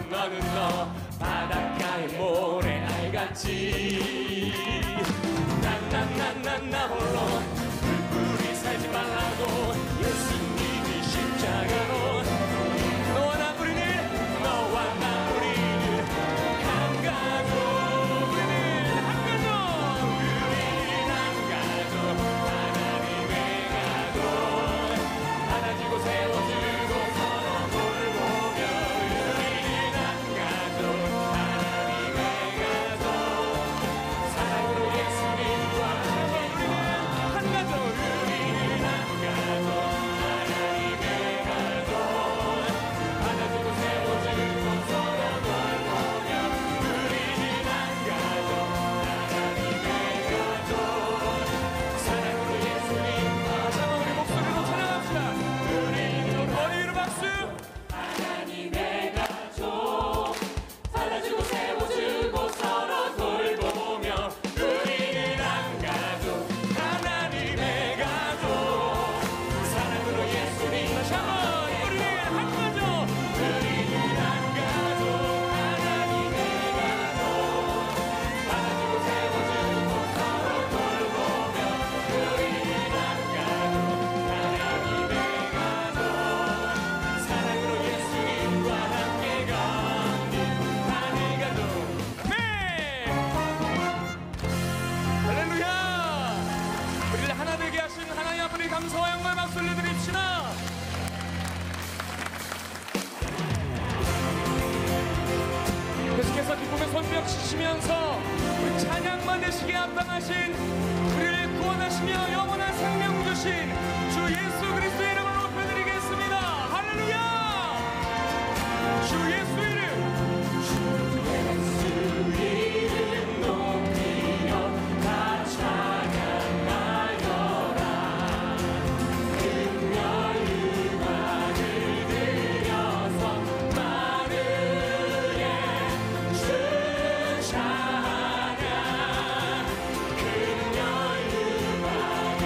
너는 너 바닷가의 모래알같이 나 홀로 불불이 살지 말라고 예수님이 십자가로 너와 나 우리는 한가족 우리는 한가족 하나님의 가족 하나지고 세워주고 서로 돌보며 우리는 한가족 하나님의 가족 사랑으로 예수님과 함께 우리는 한가족 하나님의 가족 하나지고 세워주고 서로 돌보며 우리는 한가족 하나님의 가족 사랑으로 예수님과 잠깐 우리 목소리로 찬양합시다. 우리는 머리로 박수. 하나님의 가족 받아주고 세워주고 서로 돌보며 우리는 한가족 하나님의 가족 사랑으로 예수님 다시 한번 우리는 한가족 우리는 한가족 하나님의 가족 받아주고 세워주고 서로 돌보며 우리는 한가족 하나님의 가족 사랑으로 예수님과 함께 걷는 하늘 가족. 아멘. 할렐루야. 우리를 하나 되게 하신 하나님 앞에 감사와 영광의 박수 올려드립시다. 계속해서 기쁨의 손뼉 치시면서 우리 찬양만 되시게 합당하신 우리를 구원하시며 영원한 생명 주신 주 예수 그리스도의 이름을 높여드리겠습니다. 할렐루야. 주 예수 이름 높이며 다 찬양하여라. 금열 음악을 들려서 마루에 주 찬양 금열 음악을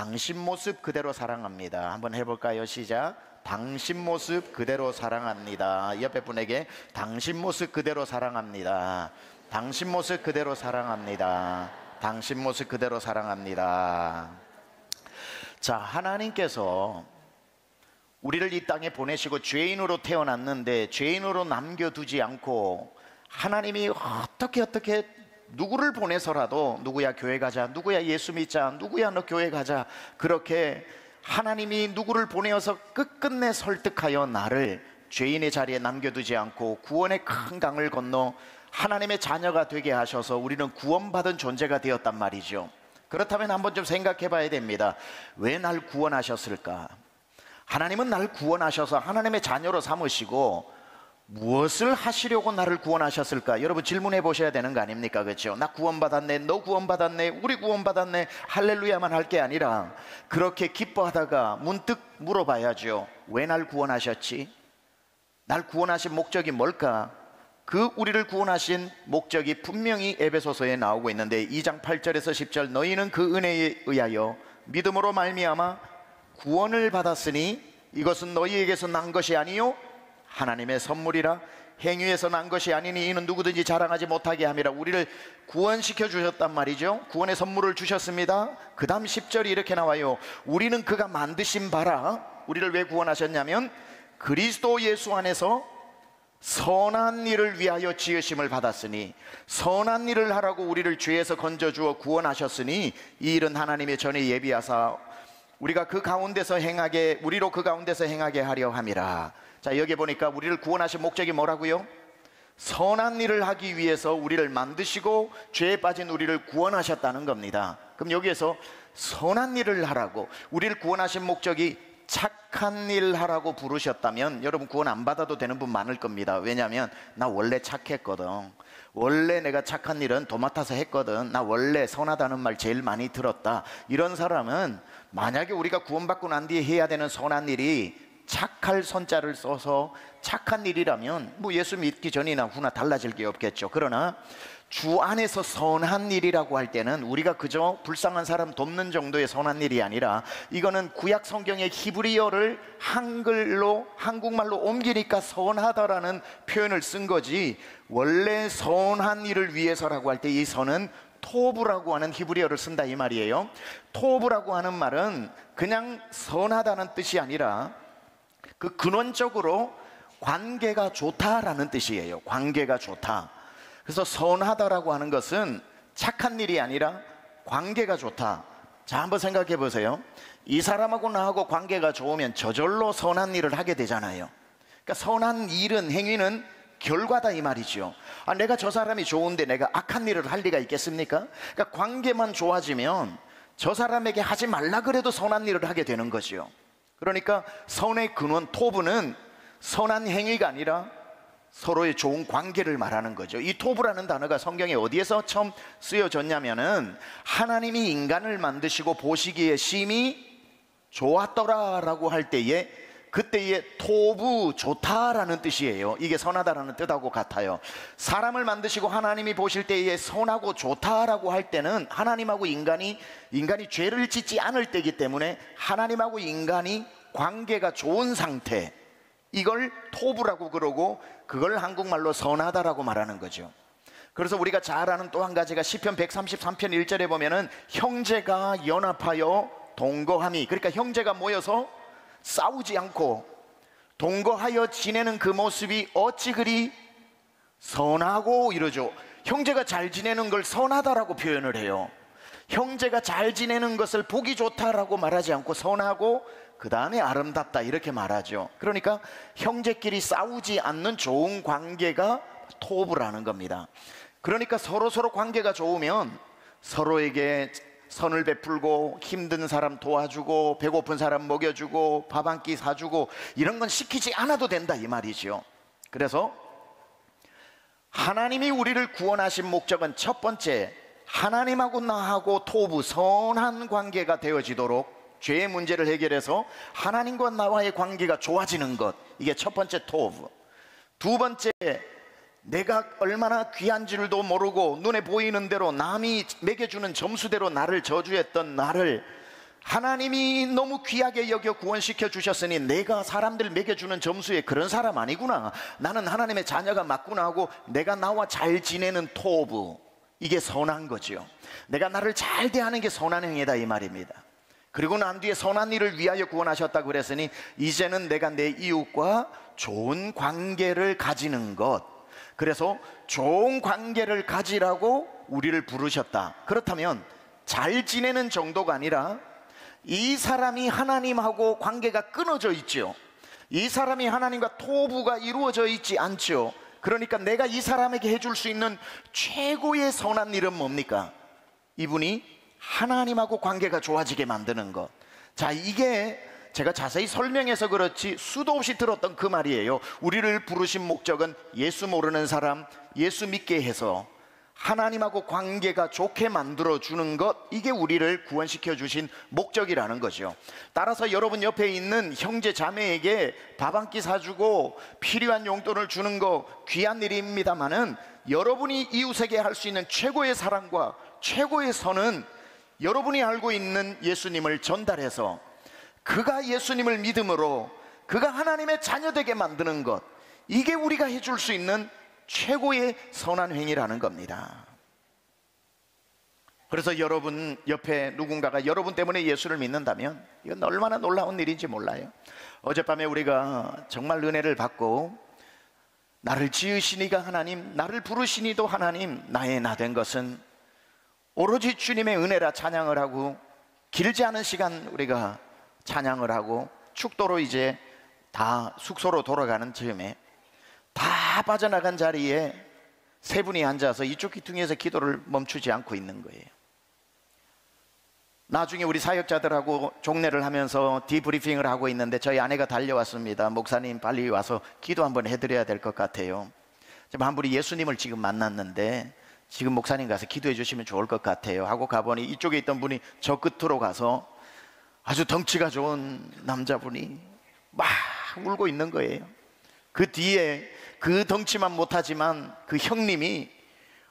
당신 모습 그대로 사랑합니다. 한번 해볼까요? 시작. 당신 모습 그대로 사랑합니다. 옆에 분에게 당신 모습 그대로 사랑합니다. 당신 모습 그대로 사랑합니다. 당신 모습 그대로 사랑합니다. 자, 하나님께서 우리를 이 땅에 보내시고 죄인으로 태어났는데 죄인으로 남겨두지 않고 하나님이 어떻게 누구를 보내서라도 누구야 교회 가자, 누구야 예수 믿자, 누구야 너 교회 가자, 그렇게 하나님이 누구를 보내어서 끝끝내 설득하여 나를 죄인의 자리에 남겨두지 않고 구원의 큰 강을 건너 하나님의 자녀가 되게 하셔서 우리는 구원받은 존재가 되었단 말이죠. 그렇다면 한번 좀 생각해 봐야 됩니다. 왜 날 구원하셨을까? 하나님은 나를 구원하셔서 하나님의 자녀로 삼으시고 무엇을 하시려고 나를 구원하셨을까? 여러분 질문해 보셔야 되는 거 아닙니까? 그렇죠? 나 구원받았네, 너 구원받았네, 우리 구원받았네, 할렐루야만 할 게 아니라 그렇게 기뻐하다가 문득 물어봐야죠. 왜 날 구원하셨지? 날 구원하신 목적이 뭘까? 그 우리를 구원하신 목적이 분명히 에베소서에 나오고 있는데 2장 8절에서 10절, 너희는 그 은혜에 의하여 믿음으로 말미암아 구원을 받았으니 이것은 너희에게서 난 것이 아니요 하나님의 선물이라. 행위에서 난 것이 아니니 이는 누구든지 자랑하지 못하게 함이라. 우리를 구원시켜 주셨단 말이죠. 구원의 선물을 주셨습니다. 그 다음 10절이 이렇게 나와요. 우리는 그가 만드신 바라. 우리를 왜 구원하셨냐면 그리스도 예수 안에서 선한 일을 위하여 지으심을 받았으니, 선한 일을 하라고 우리를 죄에서 건져주어 구원하셨으니 이 일은 하나님의 전에 예비하사 우리로 그 가운데서 행하게 하려 함이라. 자, 여기 보니까 우리를 구원하신 목적이 뭐라고요? 선한 일을 하기 위해서 우리를 만드시고 죄에 빠진 우리를 구원하셨다는 겁니다. 그럼 여기에서 선한 일을 하라고, 우리를 구원하신 목적이 착한 일 하라고 부르셨다면 여러분 구원 안 받아도 되는 분 많을 겁니다. 왜냐하면 나 원래 착했거든, 원래 내가 착한 일은 도맡아서 했거든, 나 원래 선하다는 말 제일 많이 들었다. 이런 사람은 만약에 우리가 구원받고 난 뒤에 해야 되는 선한 일이 착할 선자를 써서 착한 일이라면 뭐 예수 믿기 전이나 후나 달라질 게 없겠죠. 그러나 주 안에서 선한 일이라고 할 때는 우리가 그저 불쌍한 사람 돕는 정도의 선한 일이 아니라 이거는 구약 성경의 히브리어를 한국말로 옮기니까 선하다라는 표현을 쓴 거지, 원래 선한 일을 위해서라고 할 때 이 선은 토브라고 하는 히브리어를 쓴다 이 말이에요. 토브라고 하는 말은 그냥 선하다는 뜻이 아니라 그 근원적으로 관계가 좋다라는 뜻이에요. 관계가 좋다. 그래서 선하다라고 하는 것은 착한 일이 아니라 관계가 좋다. 자, 한번 생각해 보세요. 이 사람하고 나하고 관계가 좋으면 저절로 선한 일을 하게 되잖아요. 그러니까 선한 일은, 행위는 결과다 이 말이죠. 아, 내가 저 사람이 좋은데 내가 악한 일을 할 리가 있겠습니까? 그러니까 관계만 좋아지면 저 사람에게 하지 말라 그래도 선한 일을 하게 되는 거죠. 그러니까 선의 근원 토브는 선한 행위가 아니라 서로의 좋은 관계를 말하는 거죠. 이 토브라는 단어가 성경에 어디에서 처음 쓰여졌냐면은 하나님이 인간을 만드시고 보시기에 심히 좋았더라라고 할 때에 그때의 토브, 좋다라는 뜻이에요. 이게 선하다라는 뜻하고 같아요. 사람을 만드시고 하나님이 보실 때에 선하고 좋다라고 할 때는 하나님하고 인간이 죄를 짓지 않을 때이기 때문에 하나님하고 인간이 관계가 좋은 상태, 이걸 토브라고 그러고 그걸 한국말로 선하다라고 말하는 거죠. 그래서 우리가 잘 아는 또 한 가지가 시편 133편 1절에 보면은 형제가 연합하여 동거함이, 그러니까 형제가 모여서 싸우지 않고 동거하여 지내는 그 모습이 어찌 그리 선하고 이러죠. 형제가 잘 지내는 걸 선하다라고 표현을 해요. 형제가 잘 지내는 것을 보기 좋다라고 말하지 않고 선하고 그 다음에 아름답다 이렇게 말하죠. 그러니까 형제끼리 싸우지 않는 좋은 관계가 토브라는 겁니다. 그러니까 서로 관계가 좋으면 서로에게 선을 베풀고 힘든 사람 도와주고 배고픈 사람 먹여주고 밥 한 끼 사주고 이런 건 시키지 않아도 된다 이 말이죠. 그래서 하나님이 우리를 구원하신 목적은 첫 번째, 하나님하고 나하고 토브, 선한 관계가 되어지도록 죄의 문제를 해결해서 하나님과 나와의 관계가 좋아지는 것, 이게 첫 번째 토브. 두 번째, 내가 얼마나 귀한 줄도 모르고 눈에 보이는 대로 남이 매겨주는 점수대로 나를 저주했던 나를 하나님이 너무 귀하게 여겨 구원시켜 주셨으니 내가 사람들 먹여주는 점수에 그런 사람 아니구나, 나는 하나님의 자녀가 맞구나 하고 내가 나와 잘 지내는 토부, 이게 선한 거죠. 내가 나를 잘 대하는 게 선한 행위다 이 말입니다. 그리고 난 뒤에 선한 일을 위하여 구원하셨다고 그랬으니 이제는 내가 내 이웃과 좋은 관계를 가지는 것, 그래서 좋은 관계를 가지라고 우리를 부르셨다. 그렇다면 잘 지내는 정도가 아니라 이 사람이 하나님하고 관계가 끊어져 있죠. 이 사람이 하나님과 토부가 이루어져 있지 않죠. 그러니까 내가 이 사람에게 해줄 수 있는 최고의 선한 일은 뭡니까? 이분이 하나님하고 관계가 좋아지게 만드는 것. 자, 이게 제가 자세히 설명해서 그렇지 수도 없이 들었던 그 말이에요. 우리를 부르신 목적은 예수 모르는 사람 예수 믿게 해서 하나님하고 관계가 좋게 만들어주는 것, 이게 우리를 구원시켜 주신 목적이라는 거죠. 따라서 여러분 옆에 있는 형제 자매에게 밥 한 끼 사주고 필요한 용돈을 주는 거 귀한 일입니다마는, 여러분이 이웃에게 할 수 있는 최고의 사랑과 최고의 선은 여러분이 알고 있는 예수님을 전달해서 그가 예수님을 믿음으로 그가 하나님의 자녀 되게 만드는 것, 이게 우리가 해줄 수 있는 최고의 선한 행위라는 겁니다. 그래서 여러분 옆에 누군가가 여러분 때문에 예수를 믿는다면 이건 얼마나 놀라운 일인지 몰라요. 어젯밤에 우리가 정말 은혜를 받고 나를 지으시니가 하나님, 나를 부르시니도 하나님, 나의 나 된 것은 오로지 주님의 은혜라 찬양을 하고, 길지 않은 시간 우리가 찬양을 하고 축도로 이제 다 숙소로 돌아가는 즈음에 다 빠져나간 자리에 세 분이 앉아서 이쪽 귀퉁이에서 기도를 멈추지 않고 있는 거예요. 나중에 우리 사역자들하고 종례를 하면서 디브리핑을 하고 있는데 저희 아내가 달려왔습니다. 목사님 빨리 와서 기도 한번 해드려야 될 것 같아요. 지금 한 분이 예수님을 지금 만났는데 지금 목사님 가서 기도해 주시면 좋을 것 같아요 하고 가보니 이쪽에 있던 분이 저 끝으로 가서 아주 덩치가 좋은 남자분이 막 울고 있는 거예요. 그 뒤에 그 덩치만 못하지만 그 형님이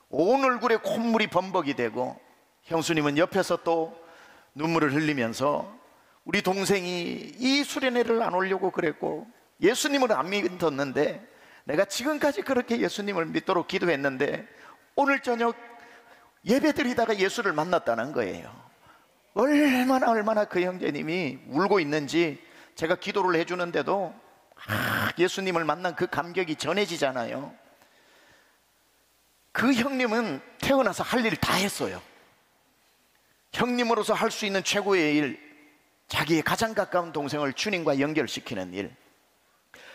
온 얼굴에 콧물이 범벅이 되고, 형수님은 옆에서 또 눈물을 흘리면서 우리 동생이 이 수련회를 안 오려고 그랬고 예수님을 안 믿었는데 내가 지금까지 그렇게 예수님을 믿도록 기도했는데 오늘 저녁 예배드리다가 예수를 만났다는 거예요. 얼마나 그 형제님이 울고 있는지 제가 기도를 해주는데도 예수님을 만난 그 감격이 전해지잖아요. 그 형님은 태어나서 할 일 다 했어요. 형님으로서 할 수 있는 최고의 일, 자기의 가장 가까운 동생을 주님과 연결시키는 일.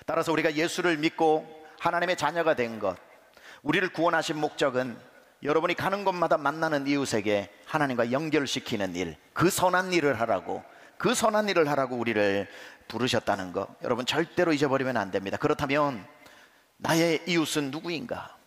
따라서 우리가 예수를 믿고 하나님의 자녀가 된 것, 우리를 구원하신 목적은 여러분이 가는 곳마다 만나는 이웃에게 하나님과 연결시키는 일, 그 선한 일을 하라고, 그 선한 일을 하라고 우리를 부르셨다는 거 여러분 절대로 잊어버리면 안 됩니다. 그렇다면 나의 이웃은 누구인가?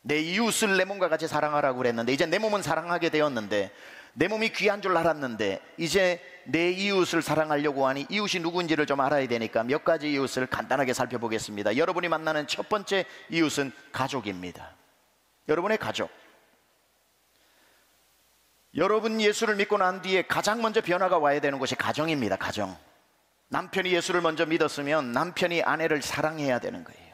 내 이웃을 내 몸과 같이 사랑하라고 그랬는데 이제 내 몸은 사랑하게 되었는데, 내 몸이 귀한 줄 알았는데 이제 내 이웃을 사랑하려고 하니 이웃이 누구인지를 좀 알아야 되니까 몇 가지 이웃을 간단하게 살펴보겠습니다. 여러분이 만나는 첫 번째 이웃은 가족입니다. 여러분의 가족. 여러분 예수를 믿고 난 뒤에 가장 먼저 변화가 와야 되는 것이 가정입니다. 가정. 남편이 예수를 먼저 믿었으면 남편이 아내를 사랑해야 되는 거예요.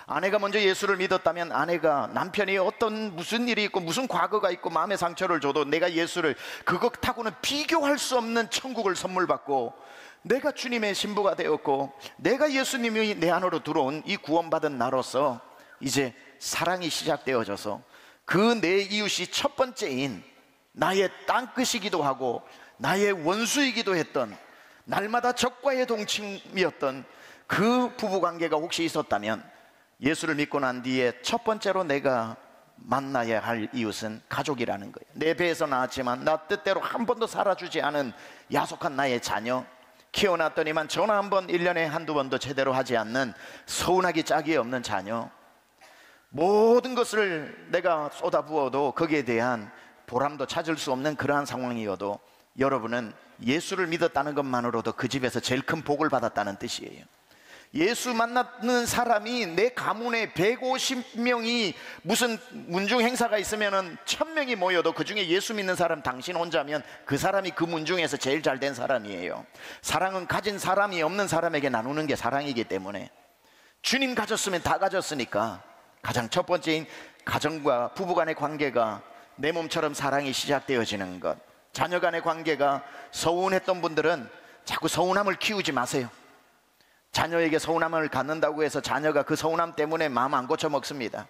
아내가 먼저 예수를 믿었다면 아내가 남편이 어떤 무슨 일이 있고 무슨 과거가 있고 마음의 상처를 줘도 내가 예수를, 그것하고는 비교할 수 없는 천국을 선물 받고 내가 주님의 신부가 되었고 내가 예수님이 내 안으로 들어온 이 구원받은 나로서 이제 사랑이 시작되어져서 그 내 이웃이 첫 번째인 나의 땅끝이기도 하고 나의 원수이기도 했던, 날마다 적과의 동침이었던 그 부부관계가 혹시 있었다면 예수를 믿고 난 뒤에 첫 번째로 내가 만나야 할 이웃은 가족이라는 거예요. 내 배에서 나왔지만 나 뜻대로 한 번도 살아주지 않은 야속한 나의 자녀, 키워놨더니만 전화 한 번 1년에 한두 번도 제대로 하지 않는 서운하기 짝이 없는 자녀, 모든 것을 내가 쏟아부어도 거기에 대한 보람도 찾을 수 없는 그러한 상황이어도 여러분은 예수를 믿었다는 것만으로도 그 집에서 제일 큰 복을 받았다는 뜻이에요. 예수 만나는 사람이 내 가문에 150명이 무슨 문중 행사가 있으면은 1000명이 모여도 그 중에 예수 믿는 사람 당신 혼자면 그 사람이 그 문중에서 제일 잘된 사람이에요. 사랑은 가진 사람이 없는 사람에게 나누는 게 사랑이기 때문에, 주님 가졌으면 다 가졌으니까 가장 첫 번째인 가정과 부부 간의 관계가 내 몸처럼 사랑이 시작되어지는 것. 자녀 간의 관계가 서운했던 분들은 자꾸 서운함을 키우지 마세요. 자녀에게 서운함을 갖는다고 해서 자녀가 그 서운함 때문에 마음 안 고쳐 먹습니다.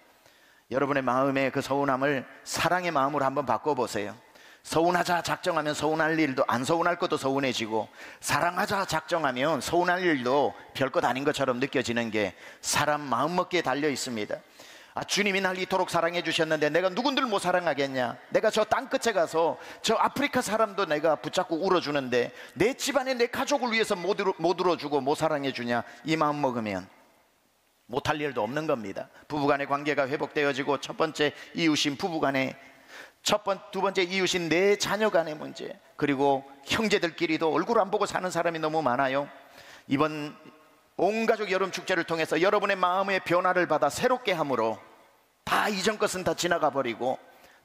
여러분의 마음에 그 서운함을 사랑의 마음으로 한번 바꿔보세요. 서운하자 작정하면 서운할 일도, 안 서운할 것도 서운해지고, 사랑하자 작정하면 서운할 일도 별것 아닌 것처럼 느껴지는 게 사람 마음먹기에 달려 있습니다. 주님이 날 이토록 사랑해 주셨는데 내가 누군들 못 사랑하겠냐? 내가 저 땅끝에 가서 저 아프리카 사람도 내가 붙잡고 울어주는데 내 집안에 내 가족을 위해서 못 울어주고 못 사랑해 주냐? 이 마음 먹으면 못할 일도 없는 겁니다. 부부간의 관계가 회복되어지고, 첫 번째 이웃인 부부간의 두 번째 이웃인 내 자녀 간의 문제, 그리고 형제들끼리도 얼굴 안 보고 사는 사람이 너무 많아요. 이번 온 가족 여름 축제를 통해서 여러분의 마음의 변화를 받아 새롭게 함으로 다 이전 것은 다 지나가 버리고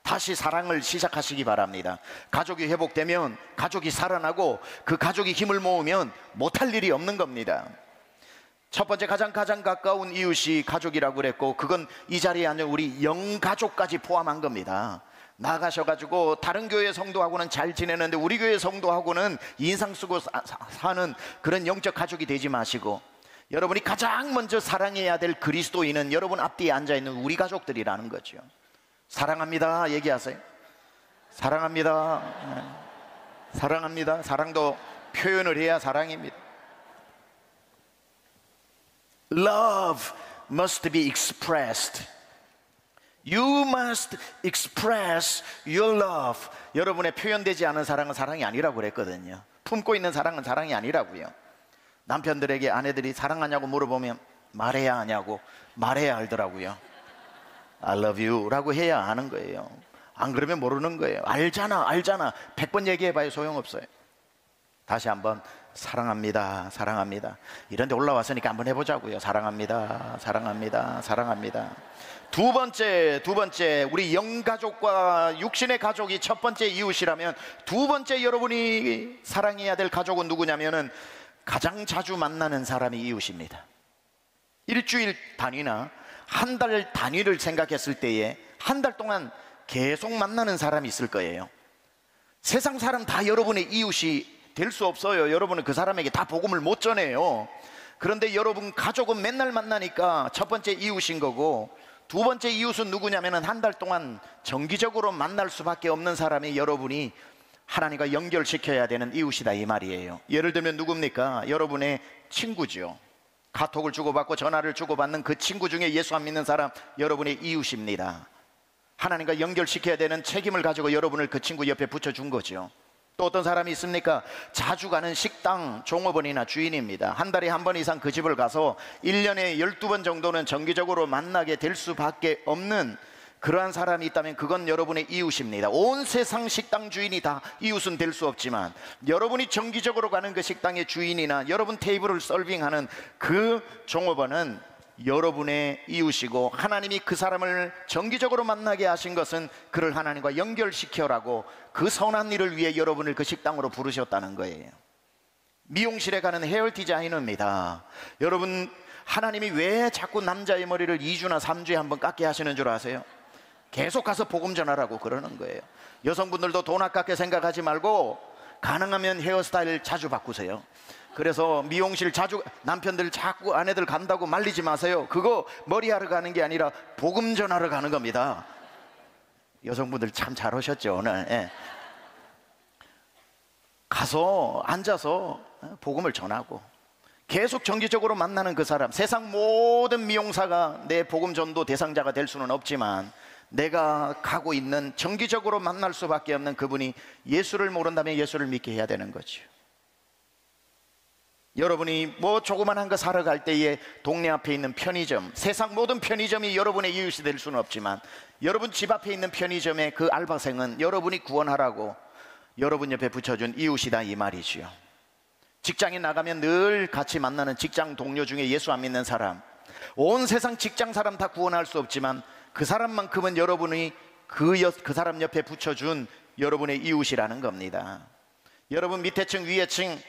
다시 사랑을 시작하시기 바랍니다. 가족이 회복되면, 가족이 살아나고, 그 가족이 힘을 모으면 못할 일이 없는 겁니다. 첫 번째 가장 가까운 이웃이 가족이라고 그랬고, 그건 이 자리에 앉은 우리 영가족까지 포함한 겁니다. 나가셔가지고 다른 교회 성도하고는 잘 지내는데 우리 교회 성도하고는 인상 쓰고 사는 그런 영적 가족이 되지 마시고, 여러분이 가장 먼저 사랑해야 될 그리스도인은 여러분 앞뒤에 앉아있는 우리 가족들이라는 거죠. 사랑합니다 얘기하세요. 사랑합니다. 사랑합니다. 사랑도 표현을 해야 사랑입니다. Love must be expressed. You must express your love. 여러분의 표현되지 않은 사랑은 사랑이 아니라고 그랬거든요. 품고 있는 사랑은 사랑이 아니라고요. 남편들에게 아내들이 사랑하냐고 물어보면 말해야 하냐고, 말해야 알더라고요. I love you 라고 해야 아는 거예요. 안 그러면 모르는 거예요. 알잖아 100번 얘기해봐야 소용없어요. 다시 한번 사랑합니다. 이런 데 올라왔으니까 한번 해보자고요. 사랑합니다. 두 번째 우리 영가족과 육신의 가족이 첫 번째 이웃이라면, 두 번째 여러분이 사랑해야 될 가족은 누구냐면은 가장 자주 만나는 사람이 이웃입니다. 일주일 단위나 한 달 단위를 생각했을 때에 한 달 동안 계속 만나는 사람이 있을 거예요. 세상 사람 다 여러분의 이웃이 될 수 없어요. 여러분은 그 사람에게 다 복음을 못 전해요. 그런데 여러분 가족은 맨날 만나니까 첫 번째 이웃인 거고, 두 번째 이웃은 누구냐면 한 달 동안 정기적으로 만날 수밖에 없는 사람이 여러분이 하나님과 연결시켜야 되는 이웃이다 이 말이에요. 예를 들면 누굽니까? 여러분의 친구죠. 카톡을 주고받고 전화를 주고받는 그 친구 중에 예수 안 믿는 사람, 여러분의 이웃입니다. 하나님과 연결시켜야 되는 책임을 가지고 여러분을 그 친구 옆에 붙여준 거죠. 또 어떤 사람이 있습니까? 자주 가는 식당 종업원이나 주인입니다. 한 달에 한 번 이상 그 집을 가서 1년에 12번 정도는 정기적으로 만나게 될 수밖에 없는 그러한 사람이 있다면 그건 여러분의 이웃입니다. 온 세상 식당 주인이 다 이웃은 될 수 없지만, 여러분이 정기적으로 가는 그 식당의 주인이나 여러분 테이블을 서빙하는 그 종업원은 여러분의 이웃이고, 하나님이 그 사람을 정기적으로 만나게 하신 것은 그를 하나님과 연결시켜라고, 그 선한 일을 위해 여러분을 그 식당으로 부르셨다는 거예요. 미용실에 가는 헤어 디자이너입니다. 여러분, 하나님이 왜 자꾸 남자의 머리를 2주나 3주에 한번 깎게 하시는 줄 아세요? 계속 가서 복음 전하라고 그러는 거예요. 여성분들도 돈 아깝게 생각하지 말고 가능하면 헤어스타일 자주 바꾸세요. 그래서 미용실 자주, 남편들 자꾸 아내들 간다고 말리지 마세요. 그거 머리하러 가는 게 아니라 복음 전하러 가는 겁니다. 여성분들 참 잘 오셨죠 오늘. 예. 가서 앉아서 복음을 전하고, 계속 정기적으로 만나는 그 사람, 세상 모든 미용사가 내 복음 전도 대상자가 될 수는 없지만 내가 가고 있는, 정기적으로 만날 수밖에 없는 그분이 예수를 모른다면 예수를 믿게 해야 되는 거죠. 여러분이 뭐 조그만한 거 사러 갈 때에 동네 앞에 있는 편의점, 세상 모든 편의점이 여러분의 이웃이 될 수는 없지만 여러분 집 앞에 있는 편의점의 그 알바생은 여러분이 구원하라고 여러분 옆에 붙여준 이웃이다 이 말이지요. 직장에 나가면 늘 같이 만나는 직장 동료 중에 예수 안 믿는 사람, 온 세상 직장 사람 다 구원할 수 없지만 그 사람만큼은 여러분이 그 사람 옆에 붙여준 여러분의 이웃이라는 겁니다. 여러분 밑에 층 위에 층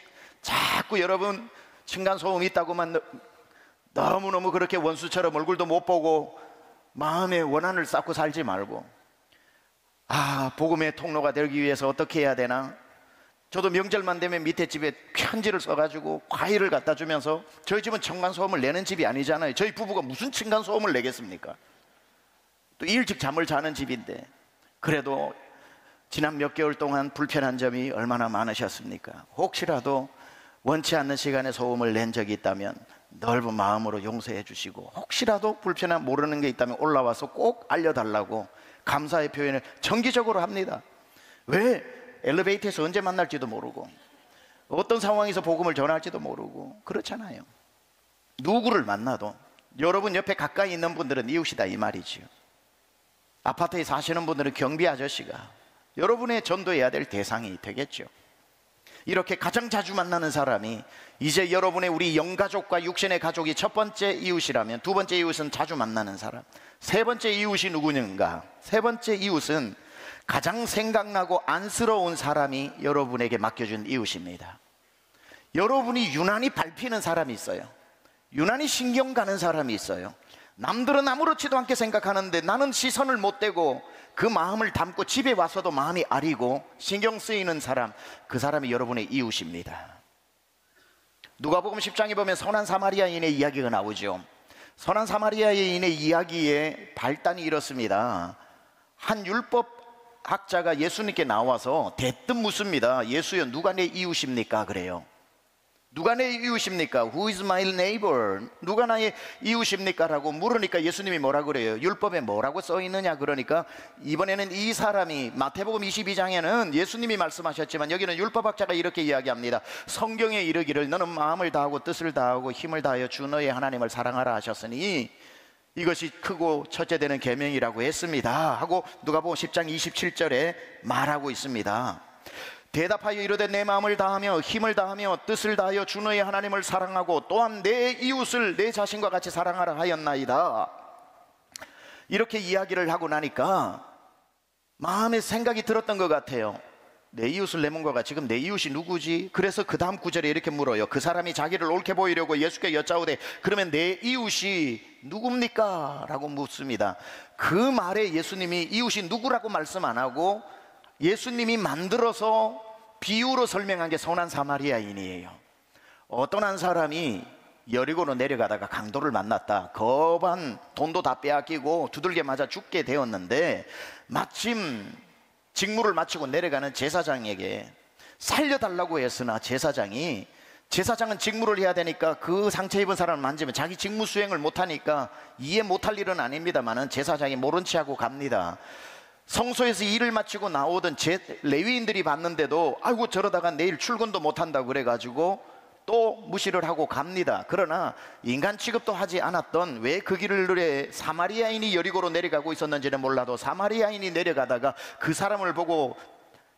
자꾸 여러분 층간소음이 있다고만 너무너무 그렇게 원수처럼 얼굴도 못 보고 마음에 원한을 쌓고 살지 말고, 복음의 통로가 되기 위해서 어떻게 해야 되나? 저도 명절만 되면 밑에 집에 편지를 써가지고 과일을 갖다 주면서, 저희 집은 층간소음을 내는 집이 아니잖아요. 저희 부부가 무슨 층간소음을 내겠습니까? 또 일찍 잠을 자는 집인데. 그래도 지난 몇 개월 동안 불편한 점이 얼마나 많으셨습니까? 혹시라도 원치 않는 시간에 소음을 낸 적이 있다면 넓은 마음으로 용서해 주시고, 혹시라도 불편한 모르는 게 있다면 올라와서 꼭 알려달라고 감사의 표현을 정기적으로 합니다. 왜? 엘리베이터에서 언제 만날지도 모르고 어떤 상황에서 복음을 전할지도 모르고 그렇잖아요. 누구를 만나도 여러분 옆에 가까이 있는 분들은 이웃이다 이 말이지요. 아파트에 사시는 분들은 경비 아저씨가 여러분의 전도해야 될 대상이 되겠죠. 이렇게 가장 자주 만나는 사람이 이제 여러분의 우리 영가족과 육신의 가족이 첫 번째 이웃이라면, 두 번째 이웃은 자주 만나는 사람, 세 번째 이웃이 누구는가? 세 번째 이웃은 가장 생각나고 안쓰러운 사람이 여러분에게 맡겨준 이웃입니다. 여러분이 유난히 밟히는 사람이 있어요. 유난히 신경 가는 사람이 있어요. 남들은 아무렇지도 않게 생각하는데 나는 시선을 못 대고 그 마음을 담고 집에 와서도 마음이 아리고 신경 쓰이는 사람, 그 사람이 여러분의 이웃입니다. 누가복음 10장에 보면 선한 사마리아인의 이야기가 나오죠. 선한 사마리아인의 이야기의 발단이 이렇습니다. 한 율법학자가 예수님께 나와서 대뜸 묻습니다. 예수여, 누가 내 이웃입니까? 그래요. 누가 내 이웃입니까? Who is my neighbor? 누가 나의 이웃입니까? 라고 물으니까 예수님이 뭐라 그래요? 율법에 뭐라고 써 있느냐? 그러니까 이번에는 이 사람이, 마태복음 22장에는 예수님이 말씀하셨지만 여기는 율법학자가 이렇게 이야기합니다. 성경에 이르기를 너는 마음을 다하고 뜻을 다하고 힘을 다하여 주 너의 하나님을 사랑하라 하셨으니 이것이 크고 첫째 되는 계명이라고 했습니다 하고 누가복음 10장 27절에 말하고 있습니다. 대답하여 이르되 내 마음을 다하며 힘을 다하며 뜻을 다하여 주 너의 하나님을 사랑하고 또한 내 이웃을 내 자신과 같이 사랑하라 하였나이다. 이렇게 이야기를 하고 나니까 마음에 생각이 들었던 것 같아요. 내 이웃을 내 몸과 같이, 지금 내 이웃이 누구지? 그래서 그 다음 구절에 이렇게 물어요. 그 사람이 자기를 옳게 보이려고 예수께 여짜오되 그러면 내 이웃이 누굽니까? 라고 묻습니다. 그 말에 예수님이 이웃이 누구라고 말씀 안 하고 예수님이 만들어서 비유로 설명한 게 선한 사마리아인이에요. 어떤 한 사람이 여리고로 내려가다가 강도를 만났다. 거반 돈도 다 빼앗기고 두들겨 맞아 죽게 되었는데 마침 직무를 마치고 내려가는 제사장에게 살려달라고 했으나 제사장은 직무를 해야 되니까 그 상처 입은 사람을 만지면 자기 직무 수행을 못하니까 이해 못할 일은 아닙니다만은 제사장이 모른 체하고 갑니다. 성소에서 일을 마치고 나오던 레위인들이 봤는데도 아이고 저러다가 내일 출근도 못한다고 그래가지고 또 무시를 하고 갑니다. 그러나 인간 취급도 하지 않았던, 왜 그 길을 사마리아인이 여리고로 내려가고 있었는지는 몰라도 사마리아인이 내려가다가 그 사람을 보고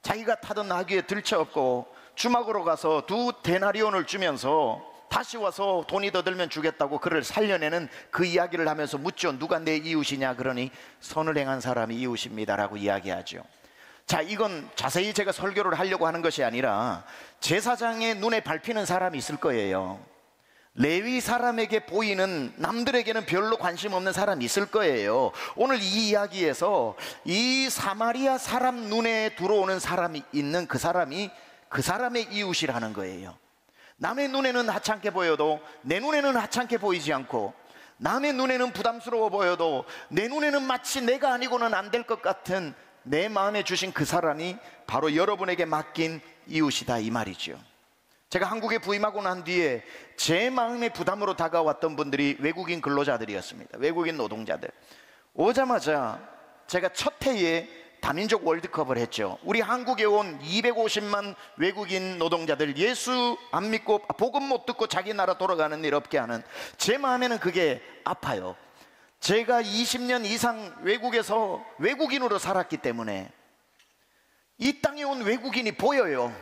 자기가 타던 나귀에 들쳐업고 주막으로 가서 2데나리온을 주면서 다시 와서 돈이 더 들면 주겠다고 그를 살려내는 그 이야기를 하면서 묻죠. 누가 내 이웃이냐? 그러니 선을 행한 사람이 이웃입니다 라고 이야기하죠. 자, 이건 자세히 제가 설교를 하려고 하는 것이 아니라 제사장의 눈에 밟히는 사람이 있을 거예요. 레위 사람에게 보이는, 남들에게는 별로 관심 없는 사람이 있을 거예요. 오늘 이 이야기에서 이 사마리아 사람 눈에 들어오는 사람이 있는 그 사람이 그 사람의 이웃이라는 거예요. 남의 눈에는 하찮게 보여도 내 눈에는 하찮게 보이지 않고, 남의 눈에는 부담스러워 보여도 내 눈에는 마치 내가 아니고는 안 될 것 같은 내 마음에 주신 그 사람이 바로 여러분에게 맡긴 이웃이다 이 말이죠. 제가 한국에 부임하고 난 뒤에 제 마음의 부담으로 다가왔던 분들이 외국인 근로자들이었습니다. 외국인 노동자들. 오자마자 제가 첫 해에 다민족 월드컵을 했죠. 우리 한국에 온 250만 외국인 노동자들, 예수 안 믿고 복음 못 듣고 자기 나라 돌아가는 일 없게 하는, 제 마음에는 그게 아파요. 제가 20년 이상 외국에서 외국인으로 살았기 때문에 이 땅에 온 외국인이 보여요.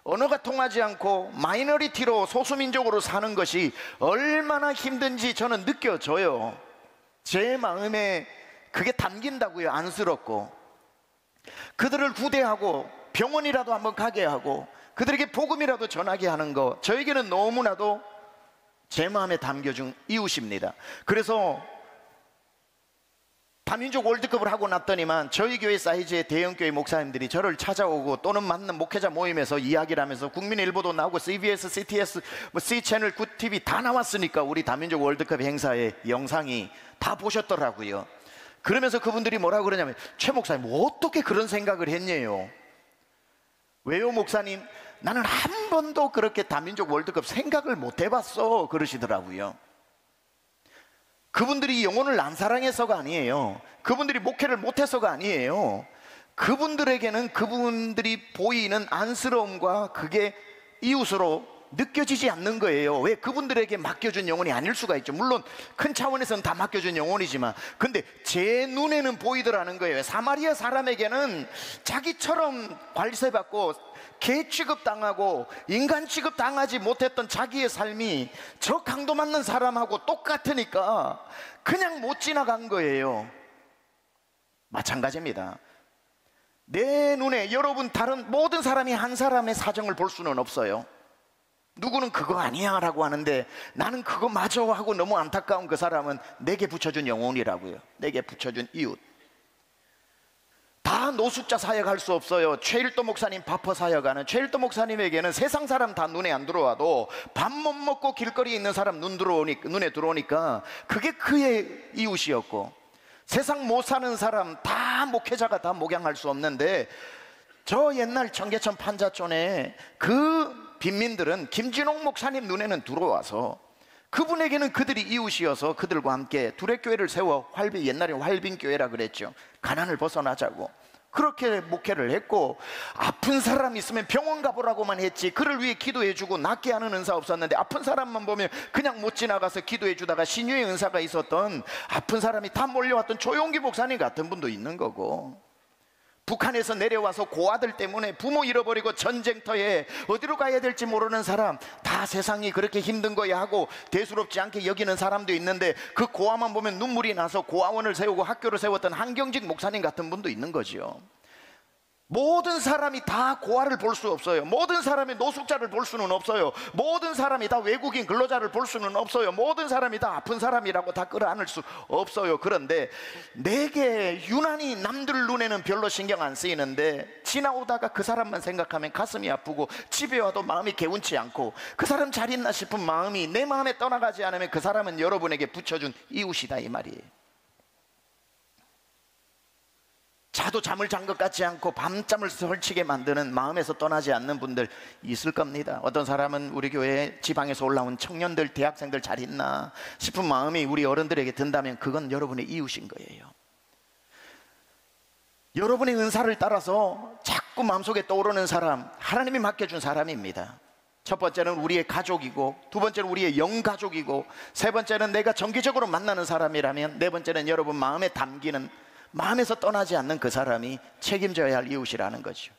언어가 통하지 않고 마이너리티로 소수민족으로 사는 것이 얼마나 힘든지 저는 느껴져요. 제 마음에 그게 담긴다고요. 안쓰럽고 그들을 구대하고 병원이라도 한번 가게 하고 그들에게 복음이라도 전하게 하는 거, 저에게는 너무나도 제 마음에 담겨준 이웃입니다. 그래서 다민족 월드컵을 하고 났더니만 저희 교회 사이즈의 대형교회 목사님들이 저를 찾아오고 또는 맞는 목회자 모임에서 이야기를 하면서 국민일보도 나오고 CBS, CTS, C채널, 굿TV 다 나왔으니까 우리 다민족 월드컵 행사의 영상이 다 보셨더라고요. 그러면서 그분들이 뭐라고 그러냐면, 최 목사님 어떻게 그런 생각을 했냐요. 왜요 목사님? 나는 한 번도 그렇게 다민족 월드컵 생각을 못 해봤어 그러시더라고요. 그분들이 영혼을 안 사랑해서가 아니에요. 그분들이 목회를 못해서가 아니에요. 그분들에게는 그분들이 보이는 안쓰러움과 그게 이웃으로 느껴지지 않는 거예요. 왜? 그분들에게 맡겨준 영혼이 아닐 수가 있죠. 물론 큰 차원에서는 다 맡겨준 영혼이지만, 근데 제 눈에는 보이더라는 거예요. 사마리아 사람에게는 자기처럼 관세받고 개 취급당하고 인간 취급당하지 못했던 자기의 삶이 저 강도 맞는 사람하고 똑같으니까 그냥 못 지나간 거예요. 마찬가지입니다. 내 눈에 여러분 다른 모든 사람이 한 사람의 사정을 볼 수는 없어요. 누구는 그거 아니야 라고 하는데 나는 그거 맞아 하고 너무 안타까운 그 사람은 내게 붙여준 영혼이라고요. 내게 붙여준 이웃. 다 노숙자 사역할 수 없어요. 최일도 목사님 바퍼 사역하는 최일도 목사님에게는 세상 사람 다 눈에 안 들어와도 밥 못 먹고 길거리에 있는 사람 눈에 들어오니까 그게 그의 이웃이었고, 세상 못 사는 사람 다 목회자가 다 목양할 수 없는데, 저 옛날 청계천 판자촌에 그 빈민들은 김진홍 목사님 눈에는 들어와서 그분에게는 그들이 이웃이어서 그들과 함께 두레교회를 세워 옛날에 활빈교회라 그랬죠. 가난을 벗어나자고 그렇게 목회를 했고, 아픈 사람 있으면 병원 가보라고만 했지 그를 위해 기도해주고 낫게 하는 은사 없었는데, 아픈 사람만 보면 그냥 못 지나가서 기도해주다가 신유의 은사가 있었던 아픈 사람이 다 몰려왔던 조용기 목사님 같은 분도 있는 거고, 북한에서 내려와서 고아들 때문에 부모 잃어버리고 전쟁터에 어디로 가야 될지 모르는 사람, 다 세상이 그렇게 힘든 거야 하고 대수롭지 않게 여기는 사람도 있는데 그 고아만 보면 눈물이 나서 고아원을 세우고 학교를 세웠던 한경직 목사님 같은 분도 있는 거죠. 모든 사람이 다 고아를 볼 수 없어요. 모든 사람이 노숙자를 볼 수는 없어요. 모든 사람이 다 외국인 근로자를 볼 수는 없어요. 모든 사람이 다 아픈 사람이라고 다 끌어안을 수 없어요. 그런데 내게 유난히 남들 눈에는 별로 신경 안 쓰이는데 지나오다가 그 사람만 생각하면 가슴이 아프고, 집에 와도 마음이 개운치 않고, 그 사람 잘 있나 싶은 마음이 내 마음에 떠나가지 않으면 그 사람은 여러분에게 붙여준 이웃이다 이 말이에요. 자도 잠을 잔 것 같지 않고 밤잠을 설치게 만드는, 마음에서 떠나지 않는 분들 있을 겁니다. 어떤 사람은 우리 교회 지방에서 올라온 청년들, 대학생들 잘 있나 싶은 마음이 우리 어른들에게 든다면 그건 여러분의 이웃인 거예요. 여러분의 은사를 따라서 자꾸 마음속에 떠오르는 사람, 하나님이 맡겨준 사람입니다. 첫 번째는 우리의 가족이고, 두 번째는 우리의 영가족이고, 세 번째는 내가 정기적으로 만나는 사람이라면, 네 번째는 여러분 마음에 담기는, 마음에서 떠나지 않는 그 사람이 책임져야 할 이웃이라는 거죠.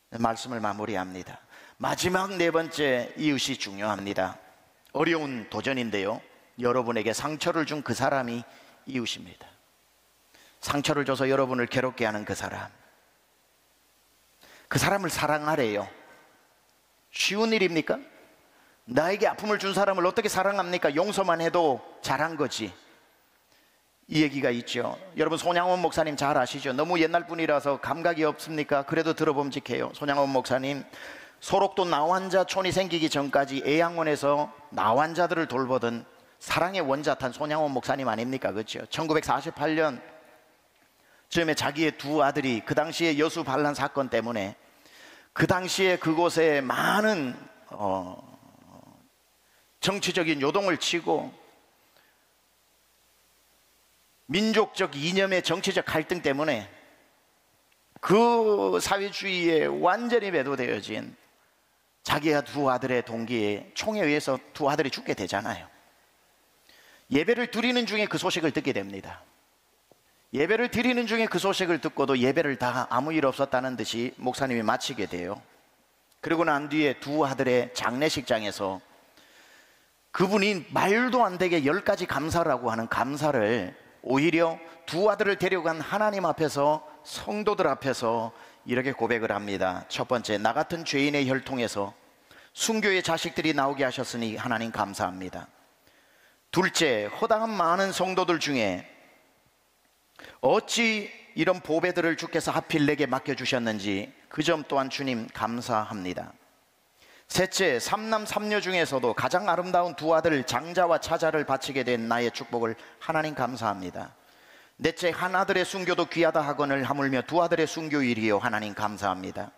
말씀을 마무리합니다. 마지막 네 번째 이웃이 중요합니다. 어려운 도전인데요, 여러분에게 상처를 준 그 사람이 이웃입니다. 상처를 줘서 여러분을 괴롭게 하는 그 사람, 그 사람을 사랑하래요. 쉬운 일입니까? 나에게 아픔을 준 사람을 어떻게 사랑합니까? 용서만 해도 잘한 거지. 이 얘기가 있죠. 여러분 손양원 목사님 잘 아시죠? 너무 옛날 분이라서 감각이 없습니까? 그래도 들어봄직해요. 손양원 목사님, 소록도 나환자촌이 생기기 전까지 애양원에서 나환자들을 돌보던 사랑의 원자탄 손양원 목사님 아닙니까? 그렇죠? 1948년 즈음에 자기의 두 아들이 그 당시에 여수 반란 사건 때문에 그 당시에 그곳에 많은 정치적인 요동을 치고 민족적 이념의 정치적 갈등 때문에 그 사회주의에 완전히 매도되어진 자기가 두 아들의 동기에 총에 의해서 두 아들이 죽게 되잖아요. 예배를 드리는 중에 그 소식을 듣게 됩니다. 예배를 드리는 중에 그 소식을 듣고도 예배를 다 아무 일 없었다는 듯이 목사님이 마치게 돼요. 그리고 난 뒤에 두 아들의 장례식장에서 그분이 말도 안 되게 10가지 감사라고 하는 감사를 오히려 두 아들을 데려간 하나님 앞에서, 성도들 앞에서 이렇게 고백을 합니다. 첫 번째, 나 같은 죄인의 혈통에서 순교의 자식들이 나오게 하셨으니 하나님 감사합니다. 둘째, 허다한 많은 성도들 중에 어찌 이런 보배들을 주께서 하필 내게 맡겨주셨는지 그 점 또한 주님 감사합니다. 셋째, 삼남 삼녀 중에서도 가장 아름다운 두 아들 장자와 차자를 바치게 된 나의 축복을 하나님 감사합니다. 넷째, 한 아들의 순교도 귀하다 하거늘 하물며 두 아들의 순교일이요 하나님 감사합니다.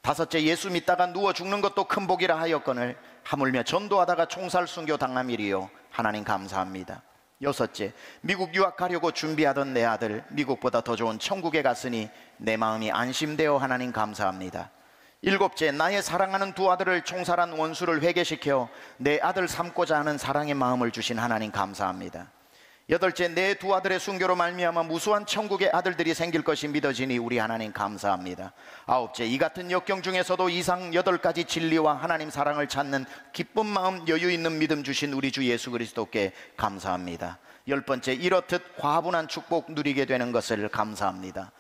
다섯째, 예수 믿다가 누워 죽는 것도 큰 복이라 하였거늘 하물며 전도하다가 총살 순교 당함이리요 하나님 감사합니다. 여섯째, 미국 유학 가려고 준비하던 내 아들 미국보다 더 좋은 천국에 갔으니 내 마음이 안심되어 하나님 감사합니다. 일곱째, 나의 사랑하는 두 아들을 총살한 원수를 회개시켜 내 아들 삼고자 하는 사랑의 마음을 주신 하나님 감사합니다. 여덟째, 내 두 아들의 순교로 말미암아 무수한 천국의 아들들이 생길 것이 믿어지니 우리 하나님 감사합니다. 아홉째, 이 같은 역경 중에서도 이상 8가지 진리와 하나님 사랑을 찾는 기쁜 마음, 여유 있는 믿음 주신 우리 주 예수 그리스도께 감사합니다. 10번째, 이렇듯 과분한 축복 누리게 되는 것을 감사합니다.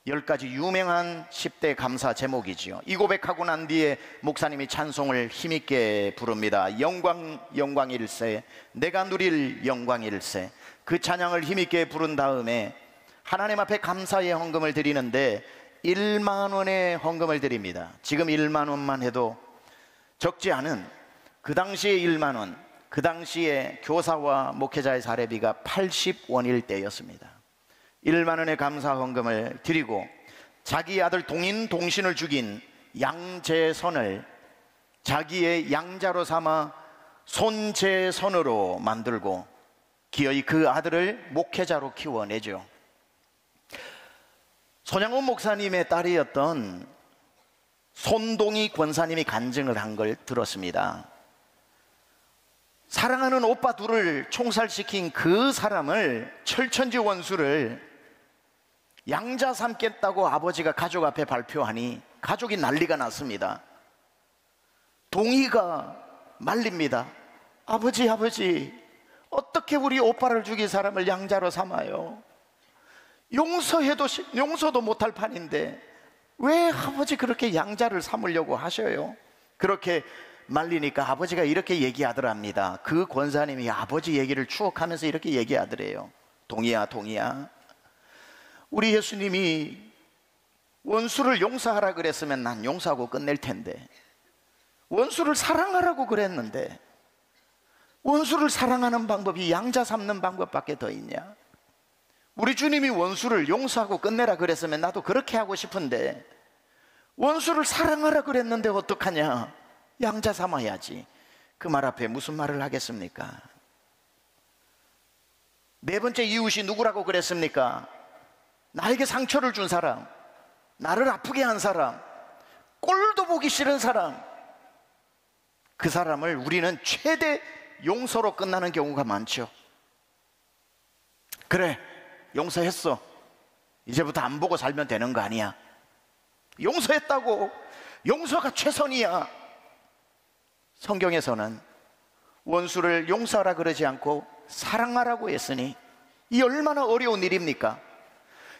10가지 유명한 10대 감사 제목이지요. 이 고백하고 난 뒤에 목사님이 찬송을 힘있게 부릅니다. 영광 영광일세, 내가 누릴 영광일세. 그 찬양을 힘있게 부른 다음에 하나님 앞에 감사의 헌금을 드리는데 1만 원의 헌금을 드립니다. 지금 1만 원만 해도 적지 않은, 그 당시에 1만 원, 그 당시에 교사와 목회자의 사례비가 80원일 때였습니다. 1만 원의 감사 헌금을 드리고 자기 아들 동인 동신을 죽인 양재선을 자기의 양자로 삼아 손재선으로 만들고 기어이 그 아들을 목회자로 키워내죠. 손양원 목사님의 딸이었던 손동희 권사님이 간증을 한 걸 들었습니다. 사랑하는 오빠 둘을 총살시킨 그 사람을, 철천지 원수를 양자 삼겠다고 아버지가 가족 앞에 발표하니 가족이 난리가 났습니다. 동희가 말립니다. 아버지, 어떻게 우리 오빠를 죽인 사람을 양자로 삼아요? 용서도 못할 판인데 왜 아버지 그렇게 양자를 삼으려고 하셔요? 그렇게 말리니까 아버지가 이렇게 얘기하더랍니다. 그 권사님이 아버지 얘기를 추억하면서 이렇게 얘기하더래요. 동희야, 우리 예수님이 원수를 용서하라 그랬으면 난 용서하고 끝낼 텐데, 원수를 사랑하라고 그랬는데 원수를 사랑하는 방법이 양자 삼는 방법밖에 더 있냐? 우리 주님이 원수를 용서하고 끝내라 그랬으면 나도 그렇게 하고 싶은데 원수를 사랑하라 그랬는데 어떡하냐? 양자 삼아야지. 그 말 앞에 무슨 말을 하겠습니까? 네 번째 이웃이 누구라고 그랬습니까? 나에게 상처를 준 사람, 나를 아프게 한 사람, 꼴도 보기 싫은 사람, 그 사람을 우리는 최대 용서로 끝나는 경우가 많죠. 그래, 용서했어. 이제부터 안 보고 살면 되는 거 아니야. 용서했다고. 용서가 최선이야. 성경에서는 원수를 용서하라 그러지 않고 사랑하라고 했으니 이 얼마나 어려운 일입니까?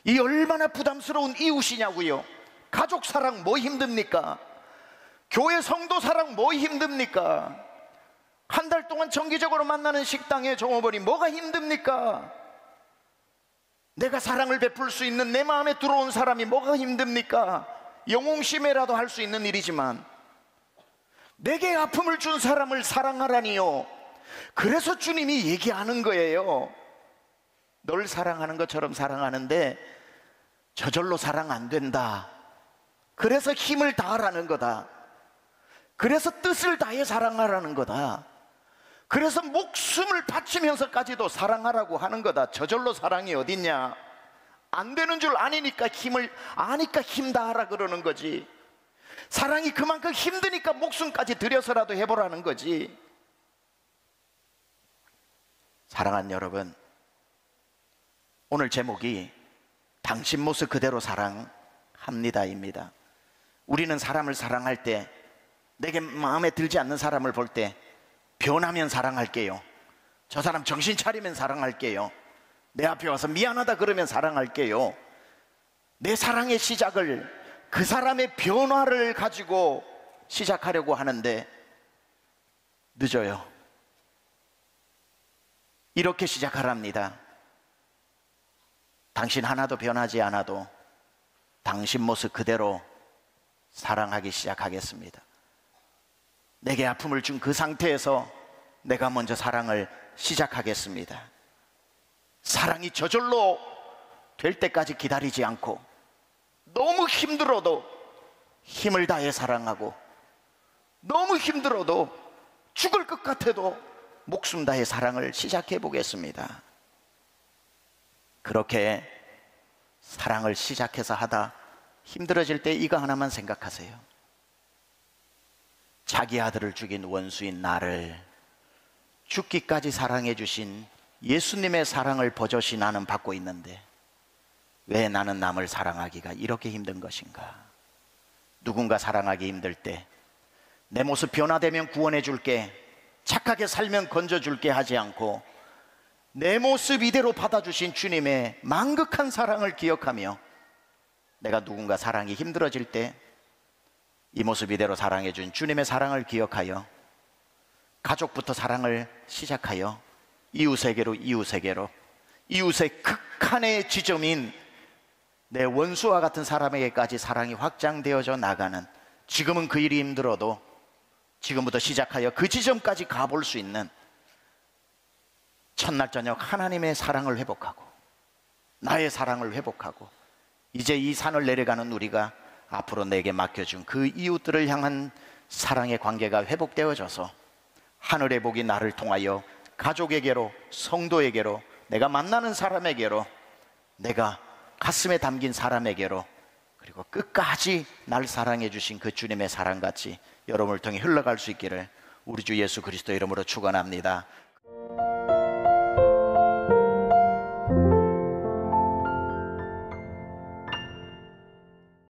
이 얼마나 부담스러운 이웃이냐고요. 가족 사랑 뭐 힘듭니까? 교회 성도 사랑 뭐 힘듭니까? 한 달 동안 정기적으로 만나는 식당에 종업원이 뭐가 힘듭니까? 내가 사랑을 베풀 수 있는 내 마음에 들어온 사람이 뭐가 힘듭니까? 영웅심에라도 할 수 있는 일이지만 내게 아픔을 준 사람을 사랑하라니요. 그래서 주님이 얘기하는 거예요. 널 사랑하는 것처럼 사랑하는데 저절로 사랑 안 된다. 그래서 힘을 다하라는 거다. 그래서 뜻을 다해 사랑하라는 거다. 그래서 목숨을 바치면서까지도 사랑하라고 하는 거다. 저절로 사랑이 어딨냐? 안 되는 줄 아니까 힘 다하라 그러는 거지. 사랑이 그만큼 힘드니까 목숨까지 들여서라도 해보라는 거지. 사랑하는 여러분, 오늘 제목이 당신 모습 그대로 사랑합니다입니다. 우리는 사람을 사랑할 때 내게 마음에 들지 않는 사람을 볼 때 변하면 사랑할게요. 저 사람 정신 차리면 사랑할게요. 내 앞에 와서 미안하다 그러면 사랑할게요. 내 사랑의 시작을 그 사람의 변화를 가지고 시작하려고 하는데 늦어요. 이렇게 시작하랍니다. 당신 하나도 변하지 않아도 당신 모습 그대로 사랑하기 시작하겠습니다. 내게 아픔을 준 그 상태에서 내가 먼저 사랑을 시작하겠습니다. 사랑이 저절로 될 때까지 기다리지 않고 너무 힘들어도 힘을 다해 사랑하고 너무 힘들어도 죽을 것 같아도 목숨 다해 사랑을 시작해 보겠습니다. 그렇게 사랑을 시작해서 하다 힘들어질 때 이거 하나만 생각하세요. 자기 아들을 죽인 원수인 나를 죽기까지 사랑해 주신 예수님의 사랑을 버젓이 나는 받고 있는데 왜 나는 남을 사랑하기가 이렇게 힘든 것인가? 누군가 사랑하기 힘들 때 내 모습 변화되면 구원해 줄게, 착하게 살면 건져 줄게 하지 않고 내 모습 이대로 받아주신 주님의 만극한 사랑을 기억하며 내가 누군가 사랑이 힘들어질 때 이 모습 이대로 사랑해 준 주님의 사랑을 기억하여 가족부터 사랑을 시작하여 이웃에게로 이웃의 극한의 지점인 내 원수와 같은 사람에게까지 사랑이 확장되어져 나가는, 지금은 그 일이 힘들어도 지금부터 시작하여 그 지점까지 가볼 수 있는 첫날 저녁 하나님의 사랑을 회복하고 나의 사랑을 회복하고 이제 이 산을 내려가는 우리가 앞으로 내게 맡겨준 그 이웃들을 향한 사랑의 관계가 회복되어져서 하늘의 복이 나를 통하여 가족에게로, 성도에게로, 내가 만나는 사람에게로, 내가 가슴에 담긴 사람에게로, 그리고 끝까지 날 사랑해 주신 그 주님의 사랑같이 여러분을 통해 흘러갈 수 있기를 우리 주 예수 그리스도 이름으로 축원합니다.